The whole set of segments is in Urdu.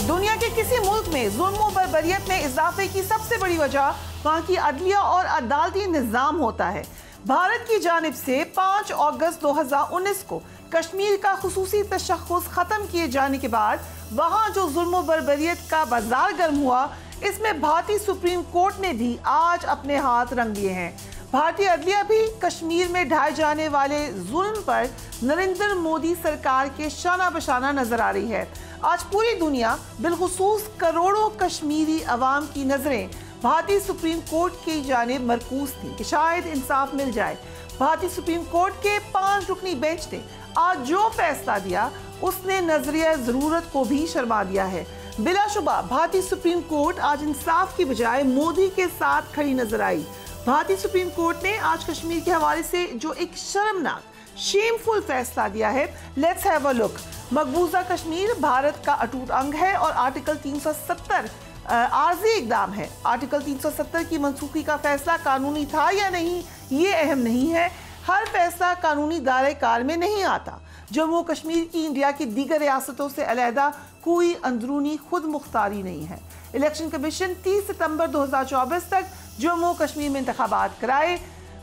دنیا کے کسی ملک میں ظلم و بربریت میں اضافے کی سب سے بڑی وجہ وہاں کی عدلیہ اور عدالتی نظام ہوتا ہے۔ بھارت کی جانب سے 5 اگست 2019 کو کشمیر کا خصوصی تشخص ختم کیے جانے کے بعد وہاں جو ظلم و بربریت کا بازار گرم ہوا، اس میں بھارتی سپریم کورٹ نے بھی آج اپنے ہاتھ رنگ لیے ہیں۔ بھارتی عدلیہ بھی کشمیر میں ڈھائے جانے والے ظلم پر نریندر مودی سرکار کے شانہ بشانہ نظر آ رہی ہے۔ آج پوری دنیا بالخصوص کروڑوں کشمیری عوام کی نظریں بھارتی سپریم کورٹ کی جانب مرکوز تھی کہ شاید انصاف مل جائے۔ بھارتی سپریم کورٹ کے 5 رکنی بینچ نے آج جو فیصلہ دیا اس نے نظریہ ضرورت کو بھی شرما دیا ہے۔ بلا شبہ بھارتی سپریم کورٹ آج انصاف کی بجائے مودی کے ساتھ کھڑی نظر آئی۔ بھارتی سپریم کورٹ نے آج کشمیر کے حوالے سے جو ایک شرمناک شیمفل فیصلہ دیا ہے، لیٹس ہیو اے لک۔ مقبوضہ کشمیر بھارت کا اٹوٹ انگ ہے اور آرٹیکل 370 عارضی اقدام ہے۔ آرٹیکل 370 کی منسوخی کا فیصلہ قانونی تھا یا نہیں، یہ اہم نہیں ہے۔ ہر فیصلہ قانونی دائرۂ کار میں نہیں آتا۔ جموں کشمیر کی انڈیا کی دیگر ریاستوں سے علیحدہ کوئی اندرونی خود مختاری نہیں ہے۔ الیکشن کمیشن 30 ستمبر 2024 تک جموں کشمیر میں انتخابات کرائے۔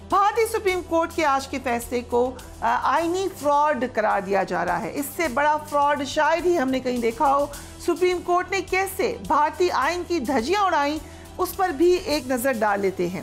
بھارتی سپریم کورٹ کے آج کے فیصلے کو آئینی فراڈ قرار دیا جا رہا ہے۔ اس سے بڑا فراڈ شاید ہی ہم نے کہیں دیکھا ہو۔ سپریم کورٹ نے کیسے بھارتی آئین کی دھجیاں اڑائیں، اس پر بھی ایک نظر ڈال لیتے ہیں۔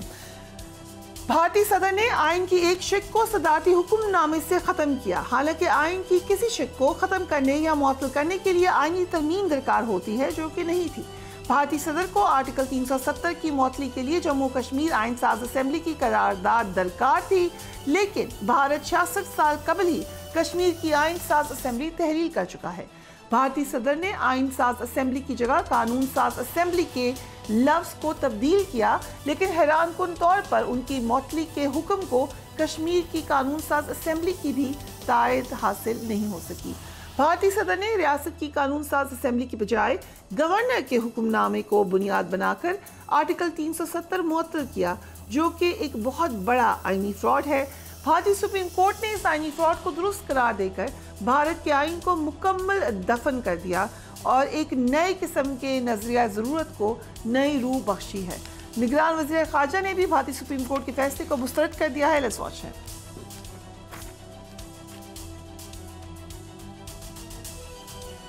بھارتی صدر نے آئین کی ایک شق کو صدارتی حکم نامے سے ختم کیا۔ حالانکہ آئین کی کسی شق کو ختم کرنے یا معطل کرنے کے لیے آئینی ترمیم درکار ہوتی ہے، جو کہ نہیں تھی۔ بھارتی صدر کو آرٹیکل 370 کی معطلی کے لیے جموں کشمیر آئین ساز اسمبلی کی قرارداد درکار تھی، لیکن بھارت 66 سال قبل ہی کشمیر کی آئین ساز اسمبلی تحلیل کر چکا ہے۔ بھارتی صدر نے آئین ساز اسمبلی کی جگہ قانون ساز اسمبلی کے لفظ کو تبدیل کیا، لیکن حیران کن طور پر ان کی معطلی کے حکم کو کشمیر کی قانون ساز اسمبلی کی بھی تائید حاصل نہیں ہو سکی۔ بھارتی صدر نے ریاست کی قانون ساز اسمبلی کی بجائے گورنر کے حکم نامے کو بنیاد بنا کر آرٹیکل 370 معطل کیا، جو کہ ایک بہت بڑا آئینی فراڈ ہے۔ بھارتی سپریم کورٹ نے اس آئینی فراڈ کو درست قرار دے کر بھارت کے آئین کو مکمل دفن کر دیا اور ایک نئے قسم کے نظریہ ضرورت کو نئی روح بخشی ہے۔ نگران وزیر خارجہ نے بھی بھارتی سپریم کورٹ کے فیصلے کو مسترد کر دیا ہے۔ لیٹس واچ ہے۔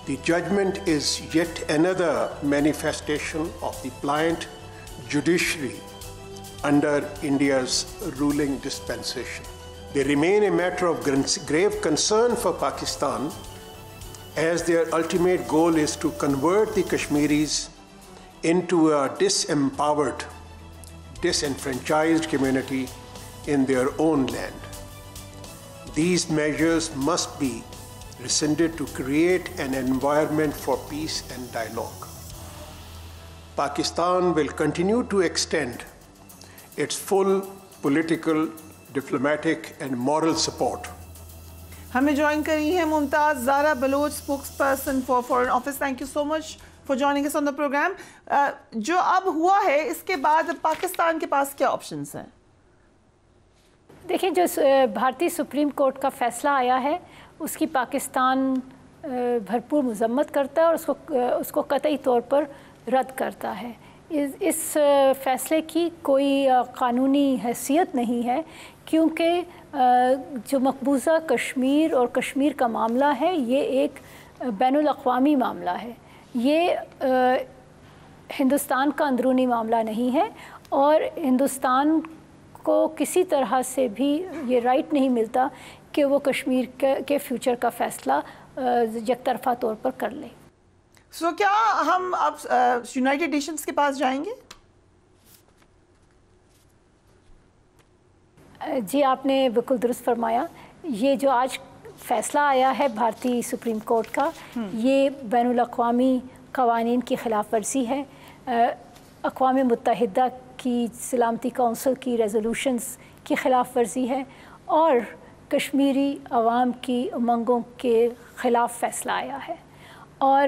The judgment is yet another manifestation of the pliant judiciary under India's ruling dispensation. They remain a matter of grave concern for Pakistan, as their ultimate goal is to convert the Kashmiris into a disempowered, disenfranchised community in their own land. These measures must be rescinded to create an environment for peace and dialogue. Pakistan will continue to extend its full political, diplomatic and moral support. ہمیں جوائن کری ہیں Mumtaz Zahra Baloch, spokesperson for foreign office. Thank you so much for joining us on the programme. جو اب ہوا ہے اس کے بعد پاکستان کے پاس کیا آپشنز ہیں؟ دیکھیں، جو بھارتی سپریم کورٹ کا فیصلہ آیا ہے اس کی پاکستان بھرپور مذمت کرتا ہے اور اس کو قطعی طور پر رد کرتا ہے۔ اس فیصلے کی کوئی قانونی حیثیت نہیں ہے، کیونکہ جو مقبوضہ کشمیر اور کشمیر کا معاملہ ہے یہ ایک بین الاقوامی معاملہ ہے، یہ ہندوستان کا اندرونی معاملہ نہیں ہے، اور ہندوستان کو کسی طرح سے بھی یہ رائٹ نہیں ملتا کہ وہ کشمیر کے فیوچر کا فیصلہ یک طرفہ طور پر کر لے۔ سو کیا ہم اب یونائٹڈ نیشنز کے پاس جائیں گے؟ جی، آپ نے بالکل درست فرمایا۔ یہ جو آج فیصلہ آیا ہے بھارتی سپریم کورٹ کا، یہ بین الاقوامی قوانین کی خلاف ورزی ہے، اقوام متحدہ کی سلامتی کونسل کی ریزولوشنز کی خلاف ورزی ہے، اور کشمیری عوام کی امنگوں کے خلاف فیصلہ آیا ہے۔ اور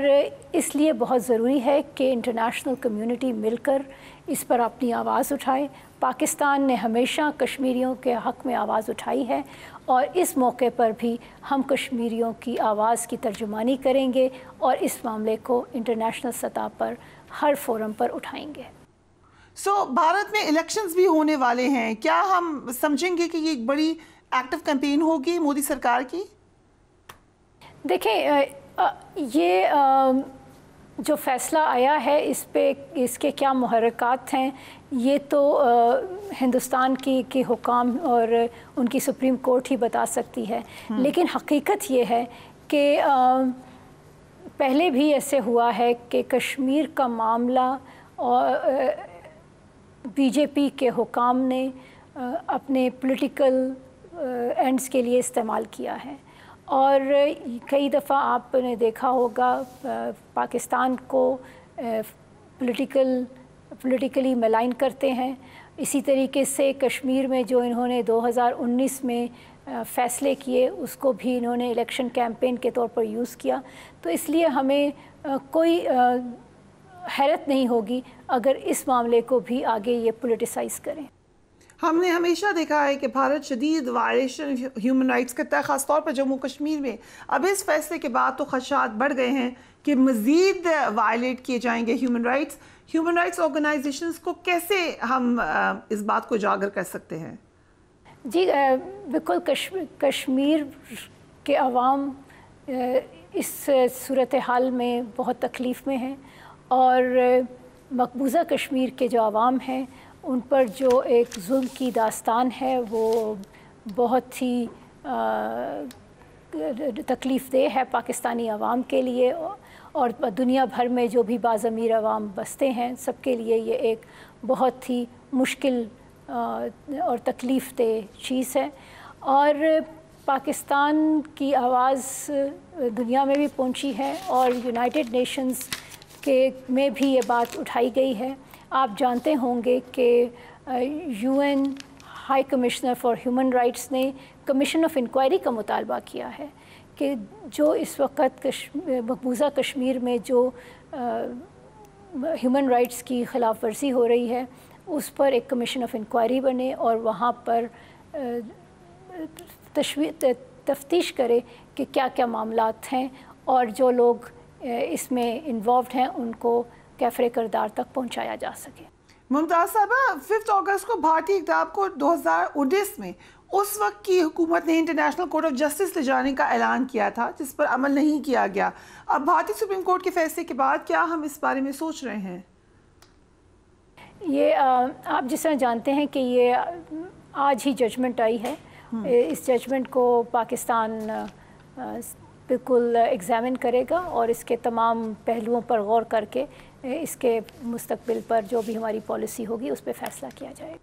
اس لیے بہت ضروری ہے کہ انٹرنیشنل کمیونٹی مل کر اس پر اپنی آواز اٹھائے۔ پاکستان نے ہمیشہ کشمیریوں کے حق میں آواز اٹھائی ہے اور اس موقع پر بھی ہم کشمیریوں کی آواز کی ترجمانی کریں گے اور اس معاملے کو انٹرنیشنل سطح پر ہر فورم پر اٹھائیں گے۔ بھارت میں الیکشنز بھی ہونے والے ہیں، کیا ہم سمجھیں گے کہ یہ ایک بڑی ایکٹیو کیمپین ہوگی مودی سرکار کی؟ دیکھیں، یہ جو فیصلہ آیا ہے اس کے کیا محرکات ہیں یہ تو ہندوستان کی حکام اور ان کی سپریم کورٹ ہی بتا سکتی ہے، لیکن حقیقت یہ ہے کہ پہلے بھی ایسے ہوا ہے کہ کشمیر کا معاملہ اور بی جے پی کے حکام نے اپنے پولیٹیکل اینڈز کے لیے استعمال کیا ہے، اور کئی دفعہ آپ نے دیکھا ہوگا پاکستان کو پولیٹیکلی ملائن کرتے ہیں۔ اسی طریقے سے کشمیر میں جو انہوں نے 2019 میں فیصلے کیے اس کو بھی انہوں نے الیکشن کیمپین کے طور پر یوز کیا، تو اس لیے ہمیں کوئی حیرت نہیں ہوگی اگر اس معاملے کو بھی آگے یہ پولیٹیسائز کریں۔ ہم نے ہمیشہ دیکھا ہے کہ بھارت شدید وائلیشن ہیومن رائٹس کرتا ہے، خاص طور پر جموں کشمیر میں۔ اب اس فیصلے کے بعد تو خدشات بڑھ گئے ہیں کہ مزید وائلیٹ کیے جائیں گے human rights. Human rights organisations کو کیسے ہم اس بات کو اجاگر کر سکتے ہیں؟ جی بالکل، کشمیر کے عوام اس صورتحال میں بہت تکلیف میں ہیں، اور مقبوضہ کشمیر کے جو عوام ہیں ان پر جو ایک ظلم کی داستان ہے وہ بہت ہی تکلیف دہ ہے پاکستانی عوام کے لیے، اور دنیا بھر میں جو بھی باضمیر عوام بستے ہیں سب کے لیے یہ ایک بہت ہی مشکل اور تکلیف دہ چیز ہے۔ اور پاکستان کی آواز دنیا میں بھی پہنچی ہے اور یونائٹڈ نیشنز میں بھی یہ بات اٹھائی گئی ہے۔ آپ جانتے ہوں گے کہ U N high commissioner for human rights نے کمیشن آف انکوائری کا مطالبہ کیا ہے کہ جو اس وقت مقبوضہ کشمیر میں جو ہیومن رائٹس کی خلاف ورزی ہو رہی ہے اس پر ایک کمیشن آف انکوائری بنے اور وہاں پر تفتیش کرے کہ کیا کیا معاملات ہیں اور جو لوگ اس میں انوالوڈ ہیں ان کو کیفر کردار تک پہنچایا جا سکے۔ ممتاز صاحبہ، 5 اگست کو بھارتی اقدام کو 2019 میں اس وقت کی حکومت نے انٹرنیشنل کورٹ آف جسٹس لے جانے کا اعلان کیا تھا جس پر عمل نہیں کیا گیا۔ اب بھارتی سپریم کورٹ کے فیصلے کے بعد کیا ہم اس بارے میں سوچ رہے ہیں؟ یہ آپ جس طرح جانتے ہیں کہ یہ آج ہی ججمنٹ آئی ہے، اس ججمنٹ کو پاکستان بالکل ایگزامن کرے گا اور اس کے تمام پہلوؤں پر غور کر کے اس کے مستقبل پر جو بھی ہماری پالیسی ہوگی اس پہ فیصلہ کیا جائے گا۔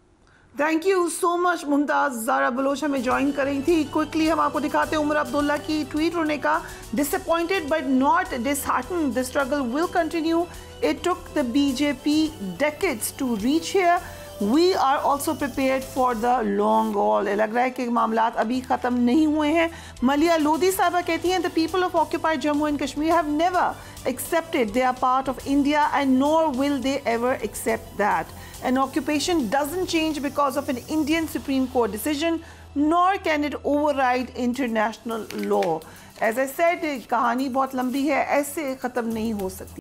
تھینک یو سو مچ ممتاز۔ زارا بلوچ ہمیں جوائن کر رہی تھی۔ کوئکلی ہم آپ کو دکھاتے ہیں عمر عبداللہ کی ٹویٹ ہونے کا، disappointed but not disheartened, the struggle will continue, it took the BJP decades to reach here, we are also prepared for the long haul۔ لگ رہا ہے کہ معاملات ابھی ختم نہیں ہوئے ہیں۔ ملیہ لودھی صاحبہ کہتی ہیں the people of occupied Jammu and Kashmir have never accepted they are part of India and nor will they ever accept that. An occupation doesn't change because of an Indian Supreme Court decision, nor can it override international law. As I said, کہانی بہت لمبی ہے، ایسے ختم نہیں ہو سکتی۔